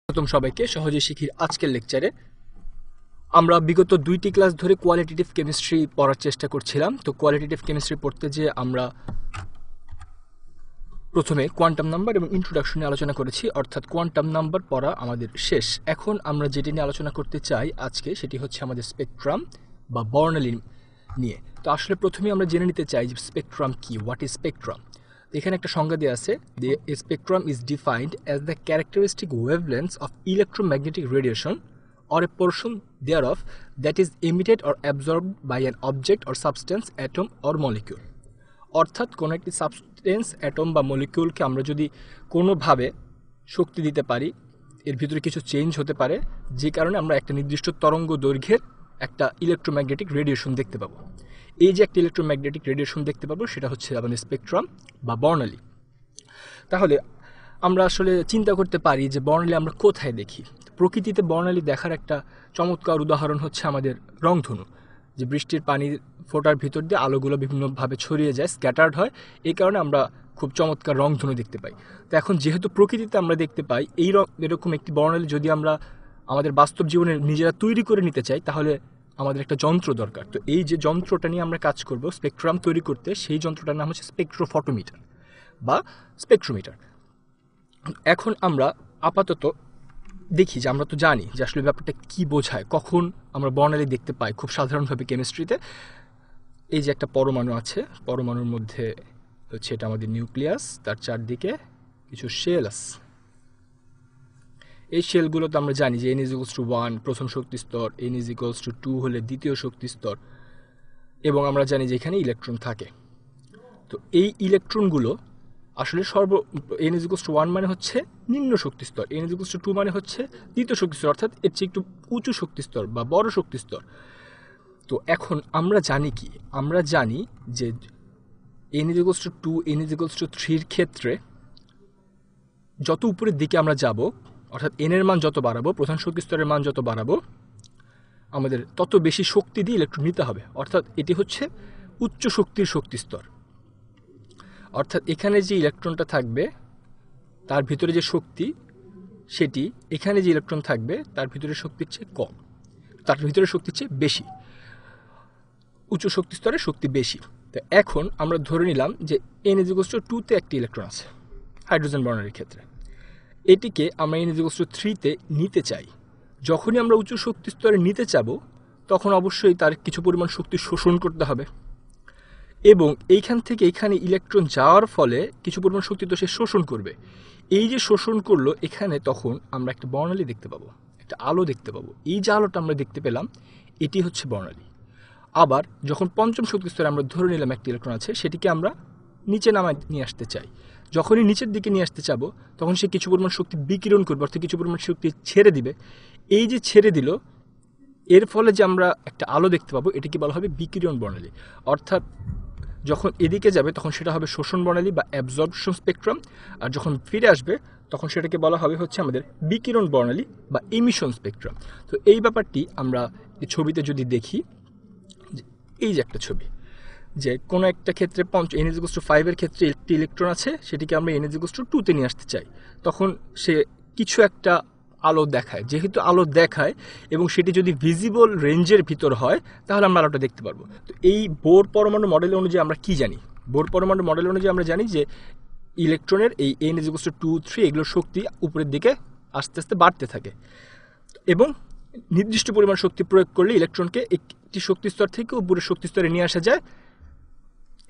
প্রথম সবাইকে সহজে শিখির আজকের লেকচারে আমরা বিগত দুইটি ক্লাস ধরে কোয়ালিটেটিভ কেমিস্ট্রি পড়ার চেষ্টা করছিলাম। তো কোয়ালিটেটিভ কেমিস্ট্রি পড়তে যে আমরা প্রথমে কোয়ান্টাম নাম্বার এবং ইন্ট্রোডাকশন নিয়ে আলোচনা করেছি, অর্থাৎ কোয়ান্টাম নাম্বার পড়া আমাদের শেষ। এখন আমরা যেটি নিয়ে আলোচনা করতে চাই আজকে সেটি হচ্ছে আমাদের স্পেকট্রাম বা বর্ণালী নিয়ে। তো আসলে প্রথমে আমরা জেনে নিতে চাই যে স্পেকট্রাম কি, হোয়াট ইজ স্পেকট্রাম। এখানে একটা সংজ্ঞা দেওয়া আছে, the spectrum is defined as the characteristic wavelengths of electromagnetic radiation or a portion thereof that is emitted or absorbed by an object or substance, atom or molecule। অর্থাৎ কোনো একটি substance, atom বা মলিকিউলকে আমরা যদি কোনোভাবে শক্তি দিতে পারি, এর ভিতরে কিছু চেঞ্জ হতে পারে, যে কারণে আমরা একটা নির্দিষ্ট তরঙ্গ দৈর্ঘ্যের একটা ইলেকট্রোম্যাগনেটিক রেডিয়েশন দেখতে পাবো। এই যে একটা ইলেকট্রোম্যাগনেটিক রেডিয়েশন দেখতে পাবো সেটা হচ্ছে আমাদের স্পেকট্রাম বা বর্ণালী। তাহলে আমরা আসলে চিন্তা করতে পারি যে বর্ণালী আমরা কোথায় দেখি। প্রকৃতিতে বর্ণালী দেখার একটা চমৎকার উদাহরণ হচ্ছে আমাদের রংধনু, যে বৃষ্টির পানির ফোঁটার ভিতর দিয়ে আলোগুলো বিভিন্নভাবে ছড়িয়ে যায়, স্ক্যাটার্ড হয়, এই কারণে আমরা খুব চমৎকার রংধনু দেখতে পাই। তো এখন যেহেতু প্রকৃতিতে আমরা দেখতে পাই এরকম একটি বর্ণালী যদি আমরা আমাদের বাস্তব জীবনে নিজেরা তৈরি করে নিতে চাই, তাহলে আমাদের একটা যন্ত্র দরকার। তো এই যে যন্ত্রটা নিয়ে আমরা কাজ করব স্পেকট্রাম তৈরি করতে, সেই যন্ত্রটার নাম হচ্ছে স্পেকট্রোফটোমিটার বা স্পেকট্রোমিটার। এখন আমরা আপাতত দেখি যে আমরা তো জানি যে আসলে ব্যাপারটা কি বোঝায়, কখন আমরা বর্ণালী দেখতে পাই। খুব সাধারণভাবে কেমিস্ট্রিতে এই যে একটা পরমাণু আছে, পরমাণুর মধ্যে হচ্ছে এটা আমাদের নিউক্লিয়াস, তার চারদিকে কিছু শেল আছে। এই শেলগুলোতে আমরা জানি যে n=1 প্রথম শক্তি স্তর, n=2 হলে দ্বিতীয় শক্তি স্তর, এবং আমরা জানি যে এখানে ইলেকট্রন থাকে। তো এই ইলেকট্রনগুলো আসলে n=1 মানে হচ্ছে নিম্ন শক্তি স্তর, n=2 মানে হচ্ছে দ্বিতীয় শক্তি স্তর, অর্থাৎ এর চেয়ে একটু উঁচু শক্তি স্তর বা বড় শক্তি স্তর। তো এখন আমরা জানি কি, আমরা জানি যে n=2 n=3 ক্ষেত্রে যত উপরের দিকে আমরা যাব, অর্থাৎ n এর মান যত বাড়াবো, প্রধান শক্তি স্তরের মান যত বাড়াবো, আমাদের তত বেশি শক্তি দিয়ে ইলেকট্রন নিতে হবে। অর্থাৎ এটি হচ্ছে উচ্চ শক্তির শক্তি স্তর। অর্থাৎ এখানে যে ইলেকট্রনটা থাকবে তার ভিতরে যে শক্তি, সেটি এখানে যে ইলেকট্রন থাকবে তার ভিতরে শক্তির চেয়ে কম, তার ভিতরে শক্তির চেয়ে বেশি, উচ্চ শক্তি স্তরে শক্তি বেশি। তো এখন আমরা ধরে নিলাম যে n=2 তে একটি ইলেকট্রন আছে হাইড্রোজেন বর্ণালীর ক্ষেত্রে, এটিকে আমরা n=3 তে নিতে চাই। যখনই আমরা উচ্চ শক্তি স্তরে নিতে চাবো, তখন অবশ্যই তার কিছু পরিমাণ শক্তি শোষণ করতে হবে, এবং এইখান থেকে এখানে ইলেকট্রন যাওয়ার ফলে কিছু পরিমাণ শক্তি তো সে শোষণ করবে। এই যে শোষণ করলো, এখানে তখন আমরা একটা বর্ণালী দেখতে পাবো, একটা আলো দেখতে পাবো। এই যে আলোটা আমরা দেখতে পেলাম, এটি হচ্ছে বর্ণালী। আবার যখন পঞ্চম শক্তি স্তরে আমরা ধরে নিলাম একটি ইলেকট্রন আছে, সেটিকে আমরা নিচে নামায় নিয়ে আসতে চাই। যখনই নিচের দিকে নিয়ে আসতে চাবো, তখন সে কিছু পরিমাণ শক্তি বিকিরণ করবে, অর্থাৎ কিছু পরিমাণ শক্তি ছেড়ে দিবে। এই যে ছেড়ে দিল, এর ফলে যে আমরা একটা আলো দেখতে পাবো, এটিকে বলা হবে বিকিরণ বর্ণালী। অর্থাৎ যখন এদিকে যাবে তখন সেটা হবে শোষণ বর্ণালী বা অ্যাবজর্পশন স্পেকট্রাম, আর যখন ফিরে আসবে তখন সেটাকে বলা হবে হচ্ছে আমাদের বিকিরণ বর্ণালী বা ইমিশন স্পেকট্রাম। তো এই ব্যাপারটি আমরা এই ছবিতে যদি দেখি, এই যে একটা ছবি, যে কোনো একটা ক্ষেত্রে n=5 এর ক্ষেত্রে একটি ইলেকট্রন আছে, সেটিকে আমরা n=2 তে নিয়ে আসতে চাই। তখন সে কিছু একটা আলো দেখায়। যেহেতু আলো দেখায় এবং সেটি যদি ভিজিবল রেঞ্জের ভিতর হয়, তাহলে আমরা আলোটা দেখতে পারবো। তো এই বোর পরমাণু মডেল অনুযায়ী আমরা কি জানি? বোর পরমাণু মডেল অনুযায়ী আমরা জানি যে ইলেকট্রনের এই n=2, 3 এগুলোর শক্তি উপরের দিকে আস্তে আস্তে বাড়তে থাকে, এবং নির্দিষ্ট পরিমাণ শক্তি প্রয়োগ করলে ইলেকট্রনকে একটি শক্তি স্তর থেকে উপরের শক্তি স্তরে নিয়ে আসা যায়,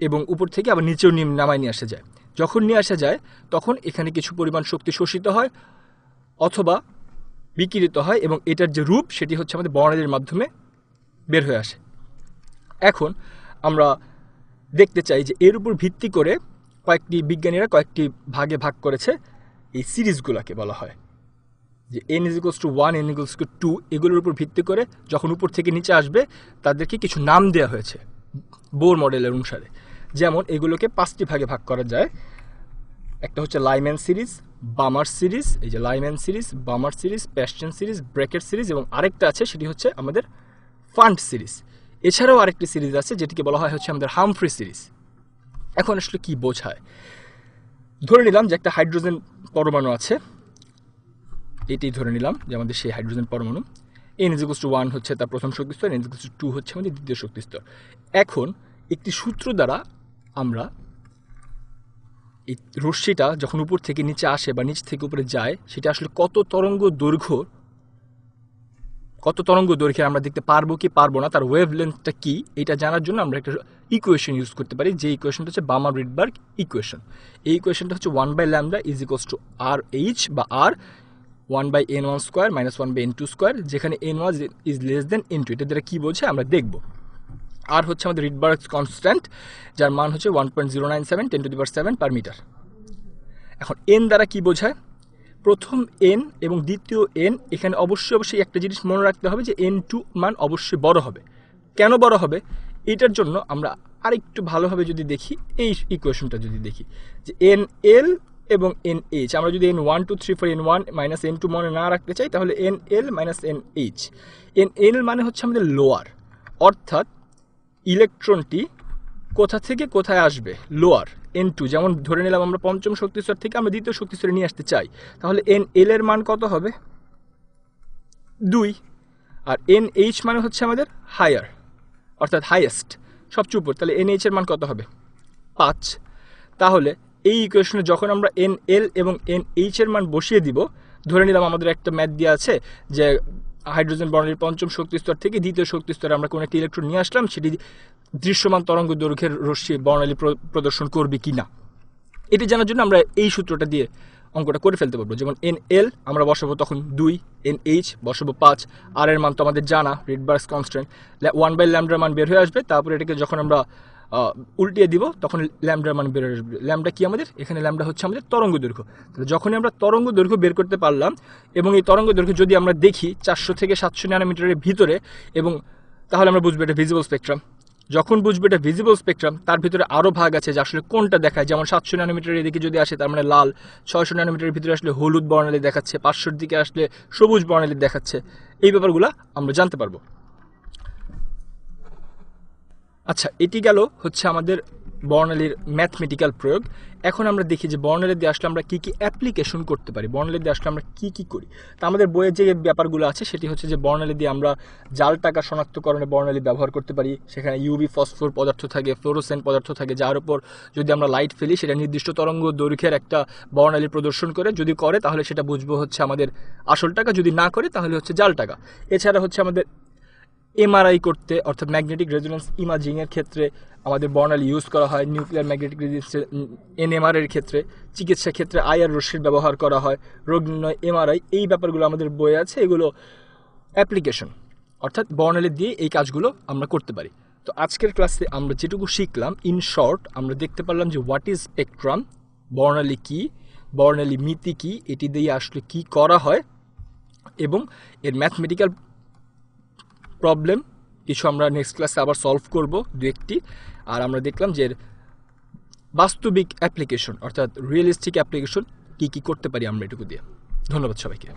এবং উপর থেকে আবার নিচেও নামায় নিয়ে আসা যায়। যখন নিয়ে আসা যায়, তখন এখানে কিছু পরিমাণ শক্তি শোষিত হয় অথবা বিকিরিত হয়, এবং এটার যে রূপ সেটি হচ্ছে আমাদের বর্ণালীর মাধ্যমে বের হয়ে আসে। এখন আমরা দেখতে চাই যে এর উপর ভিত্তি করে বিজ্ঞানীরা কয়েকটি ভাগে ভাগ করেছে। এই সিরিজগুলোকে বলা হয় যে n=1 n=2 এগুলোর উপর ভিত্তি করে যখন উপর থেকে নিচে আসবে, তাদেরকে কিছু নাম দেওয়া হয়েছে বোর মডেলের অনুসারে। যেমন এগুলোকে 5টি ভাগে ভাগ করা যায়। একটা হচ্ছে লাইম্যান সিরিজ, বামার সিরিজ, এই যে Lyman series, Balmer series, Paschen series, Brackett series, এবং আরেকটা আছে সেটি হচ্ছে আমাদের ফান্ড সিরিজ। এছাড়াও আরেকটি সিরিজ আছে যেটিকে বলা হয় হচ্ছে আমাদের হামফ্রি সিরিজ। এখন আসলে কি বোঝায়? ধরে নিলাম যে একটা হাইড্রোজেন পরমাণু আছে, এটাই ধরে নিলাম যে আমাদের সেই হাইড্রোজেন পরমাণু। n = 1 হচ্ছে তার প্রথম শক্তি স্তর, n = 2 হচ্ছে আমাদের দ্বিতীয় শক্তি স্তর। এখন একটি সূত্র দ্বারা আমরা এই রশ্মিটা যখন উপর থেকে নিচে আসে বা নিচ থেকে উপরে যায়, সেটা আসলে কত তরঙ্গ দৈর্ঘ্যের আমরা দেখতে পারবো কি পারবো না, তার ওয়েভ লেন্থটা কি, এটা জানার জন্য আমরা একটা ইকুয়েশন ইউজ করতে পারি, যে ইকুয়েশনটা হচ্ছে বামার-রিডবার্গ ইকুয়েশন। এই ইকুয়েশনটা হচ্ছে 1/λ = RH বা R 1/n1² - 1/n2², যেখানে n1 is less than n2। এটা দ্বারা কি বোঝে আমরা দেখব। আর হচ্ছে আমাদের রিডবার্গ কনস্ট্যান্ট, যার মান হচ্ছে 1.097 × 10⁷ মিটার। এখন n দ্বারা কি বোঝায়? প্রথম n এবং দ্বিতীয় n, এখানে অবশ্যই একটা জিনিস মনে রাখতে হবে যে n2 মান অবশ্যই বড় হবে। কেন বড় হবে? এটার জন্য আমরা আরেকটু ভালোভাবে যদি দেখি, এই ইকুয়েশনটা যদি দেখি যে nl এবং nh, আমরা যদি n1 2 3 4 n1 - n2 মনে না রাখতে চাই, তাহলে nl - nh। nl মানে হচ্ছে আমাদের লোয়ার, অর্থাৎ ইলেকট্রনটি কোথা থেকে কোথায় আসবে, লোয়ার n2। যেমন ধরে নিলাম আমরা পঞ্চম শক্তি স্তর থেকে আমরা দ্বিতীয় শক্তি স্তরে নিয়ে আসতে চাই, তাহলে nl এর মান কত হবে? 2। আর nh মানে হচ্ছে আমাদের হায়ার, অর্থাৎ হাইয়েস্ট, সবচেয়ে উপর, তাহলে nh এর মান কত হবে? 5। তাহলে এই ইকুয়েশনে যখন আমরা nl এবং nh এর মান বসিয়ে দিব, ধরে নিলাম আমাদের একটা ম্যাথ দেওয়া আছে যে হাইড্রোজেন বর্ণালীর পঞ্চম শক্তি স্তর থেকে দ্বিতীয় শক্তি স্তরে আমরা কোনো একটা ইলেকট্রন নিয়ে আসলাম, সেটি দৃশ্যমান তরঙ্গ দৈর্ঘ্যের রশ্মি বর্ণালী প্রদর্শন করবে কি না, এটি জানার জন্য আমরা এই সূত্রটা দিয়ে অঙ্কটা করে ফেলতে পারবো। যেমন nl আমরা বসাবো তখন 2, nh বসাবো 5, আর এর মান তো আমাদের জানা, রিডবার্গ কনস্ট্যান্ট, 1/λ মান বের হয়ে আসবে। তারপরে এটাকে যখন আমরা উল্টিয়ে দিব তখন ল্যামডার মান বের হয়ে আসবে। ল্যামডা কি আমাদের? এখানে ল্যামডা হচ্ছে আমাদের তরঙ্গ দৈর্ঘ্য। তাহলে যখনই আমরা তরঙ্গ দৈর্ঘ্য বের করতে পারলাম, এবং এই তরঙ্গ দৈর্ঘ্য যদি আমরা দেখি 400 থেকে 700 ন্যানোমিটারের ভিতরে, এবং তাহলে আমরা বুঝবো এটা ভিজিবল স্পেকট্রাম। যখন বুঝবো এটা ভিজিবল স্পেকট্রাম, তার ভিতরে আরও ভাগ আছে যে আসলে কোনটা দেখায়। যেমন 700 ন্যানোমিটারের এদিকে যদি আসে তার মানে লাল, 600 ন্যানোমিটারের ভিতরে আসলে হলুদ বর্ণালী দেখাচ্ছে, 500-র দিকে আসলে সবুজ বর্ণালী দেখাচ্ছে। এই ব্যাপারগুলো আমরা জানতে পারবো। আচ্ছা, এটি গেল হচ্ছে আমাদের বর্ণালীর ম্যাথমেটিক্যাল প্রয়োগ। এখন আমরা দেখি যে বর্ণালী দিয়ে আসলে আমরা কী কী অ্যাপ্লিকেশন করতে পারি, বর্ণালী দিয়ে আসলে আমরা কী কী করি। তা আমাদের বইয়ের যে ব্যাপারগুলো আছে সেটি হচ্ছে যে বর্ণালী দিয়ে আমরা জাল টাকা শনাক্তকরণে বর্ণালী ব্যবহার করতে পারি। সেখানে ইউভি ফসফোর পদার্থ থাকে, ফ্লোরোসেন্ট পদার্থ থাকে, যার উপর যদি আমরা লাইট ফেলি সেটা নির্দিষ্ট তরঙ্গ দৈর্ঘ্যের একটা বর্ণালী প্রদর্শন করে। যদি করে তাহলে সেটা বুঝবো হচ্ছে আমাদের আসল টাকা, যদি না করে তাহলে হচ্ছে জাল টাকা। এছাড়া হচ্ছে আমাদের এমআরআই করতে, অর্থাৎ ম্যাগনেটিক রেজোন্যান্স ইমেজিংয়ের ক্ষেত্রে আমাদের বর্ণালী ইউজ করা হয়। নিউক্লিয়ার ম্যাগনেটিক রেজোন্যান্স এনএমআর এর ক্ষেত্রে, চিকিৎসা ক্ষেত্রে আইআর রশ্মির ব্যবহার করা হয়, রোগ নির্ণয় এমআরআই, এই ব্যাপারগুলো আমাদের বইয়ে আছে। এগুলো অ্যাপ্লিকেশন, অর্থাৎ বর্ণালী দিয়ে এই কাজগুলো আমরা করতে পারি। তো আজকের ক্লাসে আমরা যেটুকু শিখলাম, ইন শর্ট আমরা দেখতে পারলাম যে হোয়াট ইজ স্পেকট্রাম, বর্ণালী কী, বর্ণালী মিতি কী, এটি দিয়ে আসলে কী করা হয়, এবং এর ম্যাথমেটিক্যাল প্রবলেম কিছু আমরা নেক্সট ক্লাসে আবার সলভ করব, দু একটি। আর আমরা দেখলাম যে বাস্তবিক অ্যাপ্লিকেশন, অর্থাৎ রিয়েলিস্টিক অ্যাপ্লিকেশন কী কী করতে পারি আমরা এটুকু দিয়ে। ধন্যবাদ সবাইকে।